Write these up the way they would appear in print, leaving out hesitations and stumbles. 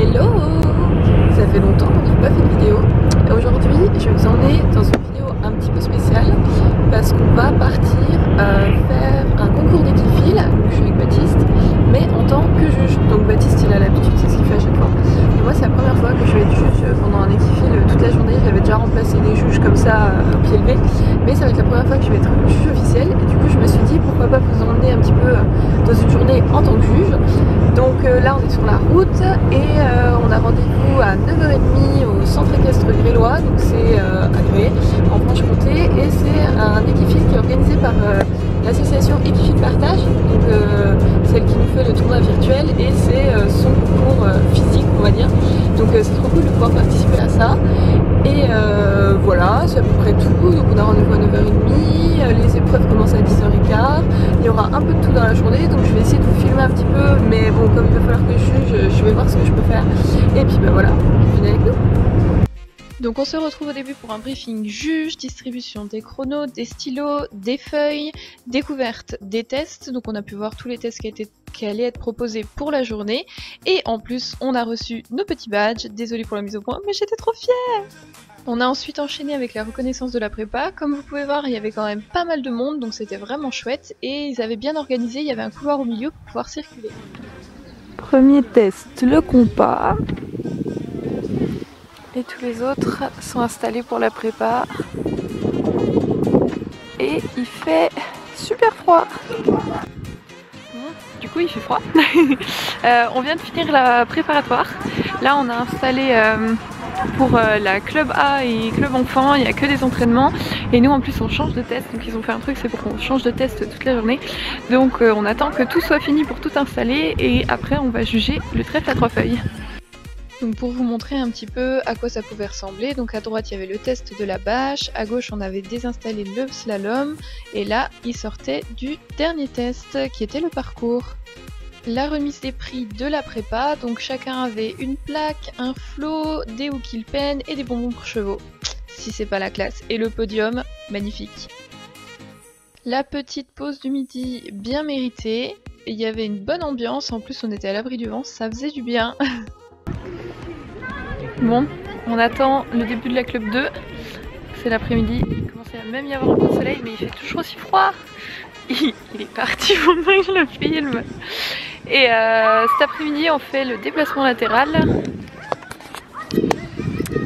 Hello! Ça fait longtemps que je n'ai pas fait de vidéo. Aujourd'hui, je vais vous emmener dans une vidéo un petit peu spéciale parce qu'on va partir faire un concours d'équifile. Je suis avec Baptiste, mais en tant que juge. Donc Baptiste, il a l'habitude, c'est ce qu'il fait à chaque fois. Et moi, c'est la première fois que je vais être juge pendant un équifile toute la journée. J'avais déjà remplacé des juges comme ça au pied levé, mais ça va être la première fois que je vais être juge officiel. Et du coup, je me suis dit pourquoi pas vous emmener un petit peu dans une journée en tant que juge. Donc là on est sur la route et on a rendez-vous à 9h30 au centre équestre grélois, donc c'est à Gré, en Franche-Comté, et c'est un équifile qui est organisé par l'association Équifile Partage, donc celle qui nous fait le tournoi virtuel, et c'est son concours physique on va dire, donc c'est trop cool de pouvoir participer à ça. Et voilà, c'est à peu près tout. Donc on a rendez-vous à 9h30, les épreuves commencent à 10h15, il y aura un peu de tout dans la journée, donc je vais essayer de vous filmer un petit peu, mais bon, comme il va falloir que je juge, je vais voir ce que je peux faire. Et puis bah voilà, venez avec nous. Donc on se retrouve au début pour un briefing juge, distribution des chronos, des stylos, des feuilles, découverte des tests. Donc on a pu voir tous les tests qui allaient être proposés pour la journée. Et en plus on a reçu nos petits badges. Désolée pour la mise au point, mais j'étais trop fière. On a ensuite enchaîné avec la reconnaissance de la prépa. Comme vous pouvez voir, il y avait quand même pas mal de monde, donc c'était vraiment chouette. Et ils avaient bien organisé, il y avait un couloir au milieu pour pouvoir circuler. Premier test, le compas. Et tous les autres sont installés pour la prépa. Et il fait super froid. Du coup il fait froid. On vient de finir la préparatoire. Là on a installé pour la club A et club enfant, il n'y a que des entraînements. Et nous en plus on change de test. Donc ils ont fait un truc, c'est pour qu'on change de test toute la journée. Donc on attend que tout soit fini pour tout installer. Et après on va juger le trèfle à 3 feuilles. Donc pour vous montrer un petit peu à quoi ça pouvait ressembler, donc à droite il y avait le test de la bâche, à gauche on avait désinstallé le slalom, et là il sortait du dernier test qui était le parcours. La remise des prix de la prépa, donc chacun avait une plaque, un flot, des hookil pen et des bonbons pour chevaux. Si c'est pas la classe. Et le podium, magnifique. La petite pause du midi bien méritée, il y avait une bonne ambiance, en plus on était à l'abri du vent, ça faisait du bien. Bon, on attend le début de la club 2, c'est l'après-midi, il commençait à même y avoir un peu de soleil, mais il fait toujours aussi froid. Il est parti pour que je le filme. Et cet après-midi on fait le déplacement latéral.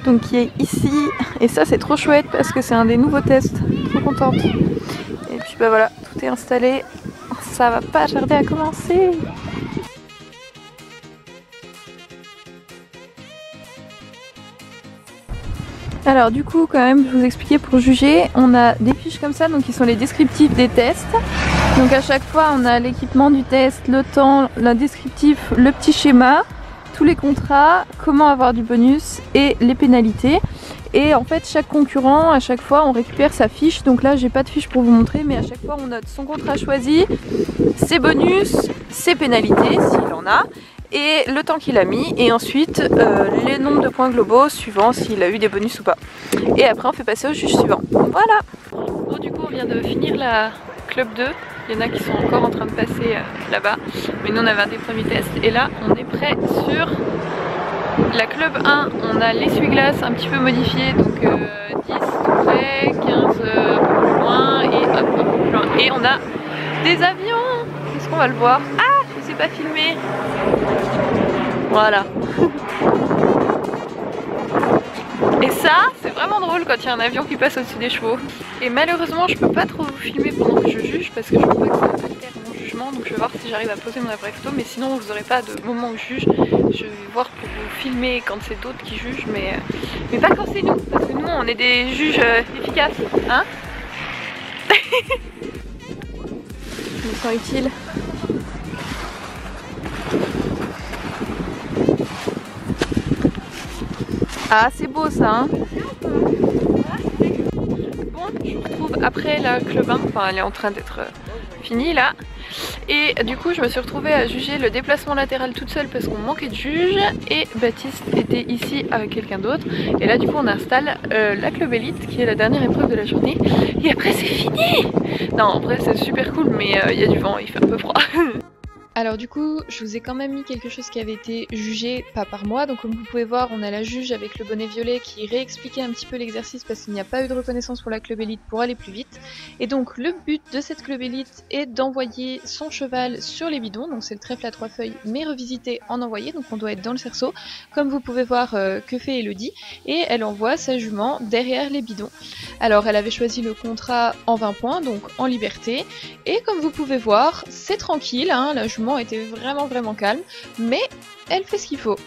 Donc qui est ici, et ça c'est trop chouette parce que c'est un des nouveaux tests, trop contente. Et puis bah voilà, tout est installé, ça va pas tarder à commencer. Alors du coup quand même je vais vous expliquer pour juger, on a des fiches comme ça donc qui sont les descriptifs des tests. Donc à chaque fois on a l'équipement du test, le temps, le descriptif, le petit schéma, tous les contrats, comment avoir du bonus et les pénalités. Et en fait chaque concurrent à chaque fois on récupère sa fiche, donc là j'ai pas de fiche pour vous montrer mais à chaque fois on note son contrat choisi, ses bonus, ses pénalités s'il en a, et le temps qu'il a mis, et ensuite les nombres de points globaux suivant s'il a eu des bonus ou pas. Et après on fait passer au juge suivant. Voilà. Bon, du coup on vient de finir la club 2, il y en a qui sont encore en train de passer là-bas, mais nous on avait un des premiers tests, et là on est prêt sur la club 1. On a l'essuie-glace un petit peu modifié, donc 10 tout près, 15 un peu plus loin, et hop, un peu plus loin. Et on a des avions. Est-ce qu'on va le voir? Ah, je sais pas filmer. Voilà. Et ça, c'est vraiment drôle quand il y a un avion qui passe au-dessus des chevaux. Et malheureusement, je peux pas trop vous filmer pendant que je juge parce que je veux pas que ça altère mon jugement. Donc je vais voir si j'arrive à poser mon appareil photo. Mais sinon, vous aurez pas de moment où je juge. Je vais voir pour vous filmer quand c'est d'autres qui jugent. Mais pas quand c'est nous. Parce que nous, on est des juges efficaces. Hein? Je me sens utile. Ah, c'est beau ça, hein. Bon, je vous retrouve après la club 1, enfin elle est en train d'être finie là. Et du coup je me suis retrouvée à juger le déplacement latéral toute seule parce qu'on manquait de juge, et Baptiste était ici avec quelqu'un d'autre. Et là du coup on installe la club élite qui est la dernière épreuve de la journée. Et après c'est fini. Non, en vrai c'est super cool, mais il y a du vent, il fait un peu froid. Alors du coup, je vous ai quand même mis quelque chose qui avait été jugé, pas par moi. Donc comme vous pouvez voir, on a la juge avec le bonnet violet qui réexpliquait un petit peu l'exercice parce qu'il n'y a pas eu de reconnaissance pour la club élite pour aller plus vite. Et donc le but de cette club élite est d'envoyer son cheval sur les bidons. Donc c'est le trèfle à 3 feuilles mais revisité en envoyé. Donc on doit être dans le cerceau. Comme vous pouvez voir que fait Elodie. Et elle envoie sa jument derrière les bidons. Alors elle avait choisi le contrat en 20 points, donc en liberté. Et comme vous pouvez voir, c'est tranquille, hein, la jument était vraiment calme, mais elle fait ce qu'il faut.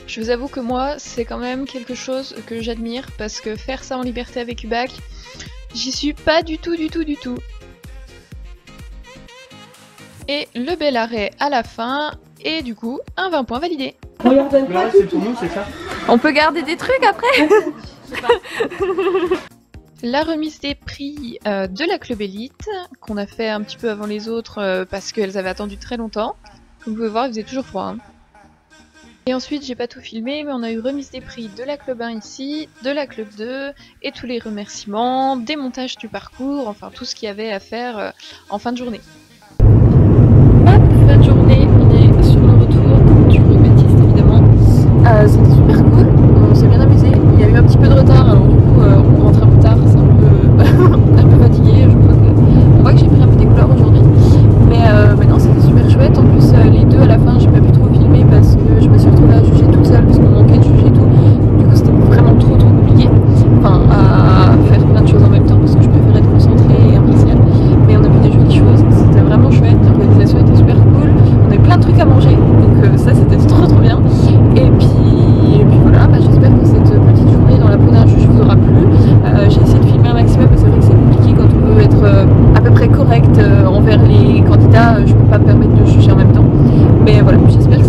Je vous avoue que moi, c'est quand même quelque chose que j'admire, parce que faire ça en liberté avec Ubac, j'y suis pas du tout. Et le bel arrêt à la fin, et du coup, un 20 points validé. Là, c'est pour nous, c'est ça? On peut garder des trucs après. La remise des prix de la club élite, qu'on a fait un petit peu avant les autres parce qu'elles avaient attendu très longtemps. Comme vous pouvez voir, il faisait toujours froid. Hein. Et ensuite, j'ai pas tout filmé, mais on a eu remise des prix de la club 1 ici, de la club 2, et tous les remerciements, démontage du parcours, enfin tout ce qu'il y avait à faire en fin de journée. Fin de journée, on est sur le retour du Baptiste évidemment. C'était super cool, on s'est bien amusé. Il y a eu un petit peu de retard, alors du coup on rentre un peu tard, c'est un peu fatigué. Je crois que on voit que j'ai pris un peu des couleurs aujourd'hui, mais non, c'était super chouette. En plus les deux à la fin, j'ai pas pu trop filmer parce que je me suis retrouvée à juger toute seule parce qu'on manquait de juger tout. Du coup c'était vraiment trop compliqué, enfin à faire plein de choses en même temps parce que je préfère être concentrée et impartiale. Mais on a vu des jolies choses, c'était vraiment chouette. L'organisation était super cool, on avait plein de trucs à manger, donc ça c'était trop bien. Et puis voilà, j'espère que cette petite journée dans la peau d'un juge vous aura plu. J'ai essayé de filmer un maximum, mais c'est vrai que c'est compliqué quand on veut être à peu près correct envers les candidats. Je peux pas me permettre de juger en même temps. Mais voilà, j'espère que